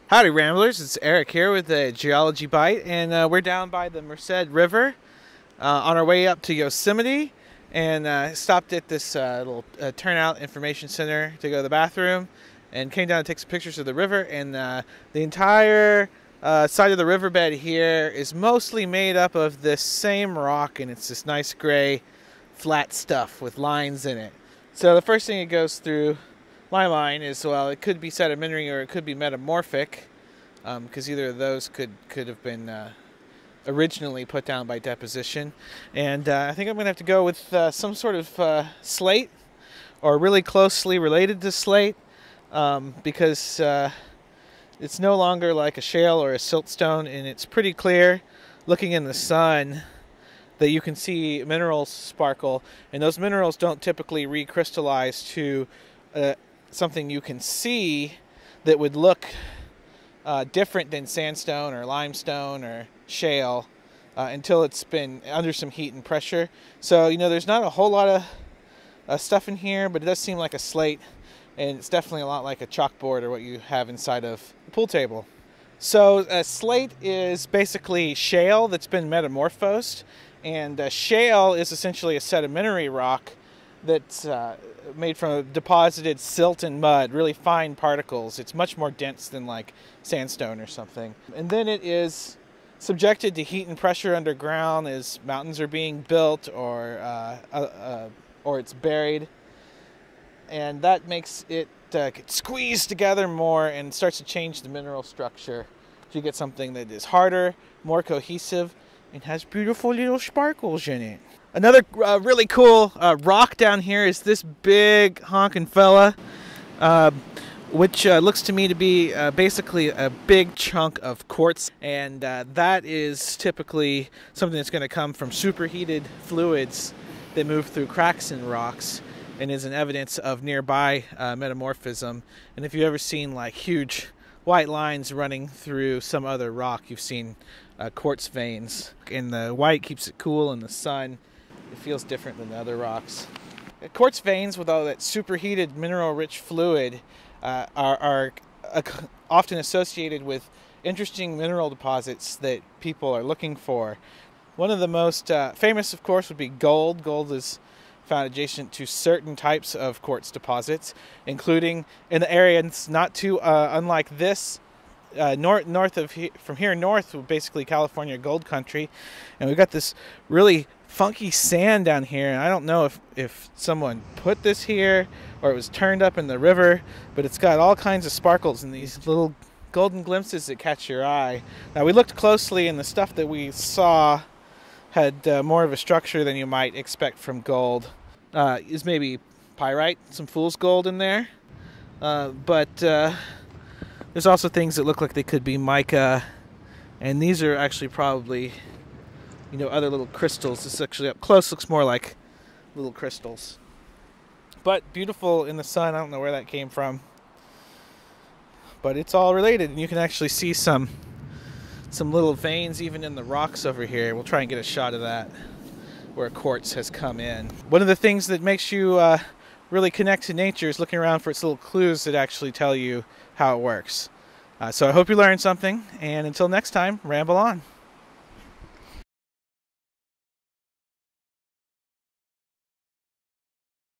Howdy Ramblers, it's Eric here with the Geology Bite, and we're down by the Merced River on our way up to Yosemite, and stopped at this little turnout information center to go to the bathroom, and came down to take some pictures of the river. And the entire side of the riverbed here is mostly made up of this same rock, and it's this nice gray flat stuff with lines in it. So the first thing it goes through my mind is, well, it could be sedimentary or it could be metamorphic, because either of those could have been originally put down by deposition. And I think I'm going to have to go with some sort of slate, or really closely related to slate, because it's no longer like a shale or a siltstone, and it's pretty clear looking in the sun that you can see minerals sparkle, and those minerals don't typically recrystallize to something you can see that would look different than sandstone or limestone or shale until it's been under some heat and pressure. So, you know, there's not a whole lot of stuff in here, but it does seem like a slate, and it's definitely a lot like a chalkboard or what you have inside of a pool table. So a slate is basically shale that's been metamorphosed, and shale is essentially a sedimentary rock that's made from deposited silt and mud, really fine particles. It's much more dense than like sandstone or something. And then it is subjected to heat and pressure underground as mountains are being built, or it's buried. And that makes it get squeezed together more and starts to change the mineral structure. So you get something that is harder, more cohesive, and has beautiful little sparkles in it. Another really cool rock down here is this big honking fella, which looks to me to be basically a big chunk of quartz, and that is typically something that's going to come from superheated fluids that move through cracks in rocks, and is an evidence of nearby metamorphism. And if you've ever seen like huge white lines running through some other rock, you've seen quartz veins, and the white keeps it cool in the sun. It feels different than the other rocks. Quartz veins with all that superheated mineral-rich fluid are often associated with interesting mineral deposits that people are looking for. One of the most famous, of course, would be gold. Gold is found adjacent to certain types of quartz deposits, including in the area not too unlike this, from here north, basically California gold country, and we've got this really funky sand down here, and I don't know if someone put this here or it was turned up in the river, but it's got all kinds of sparkles and these little golden glimpses that catch your eye. Now, we looked closely, and the stuff that we saw had more of a structure than you might expect from gold. Is maybe pyrite, some fool's gold in there, but there's also things that look like they could be mica, and these are actually probably, you know, other little crystals. This actually up close looks more like little crystals, but beautiful in the sun. I don't know where that came from, but it's all related, and you can actually see some little veins even in the rocks over here. We'll try and get a shot of that where quartz has come in. One of the things that makes you really connect to nature is looking around for its little clues that actually tell you how it works. So I hope you learned something, and until next time, ramble on.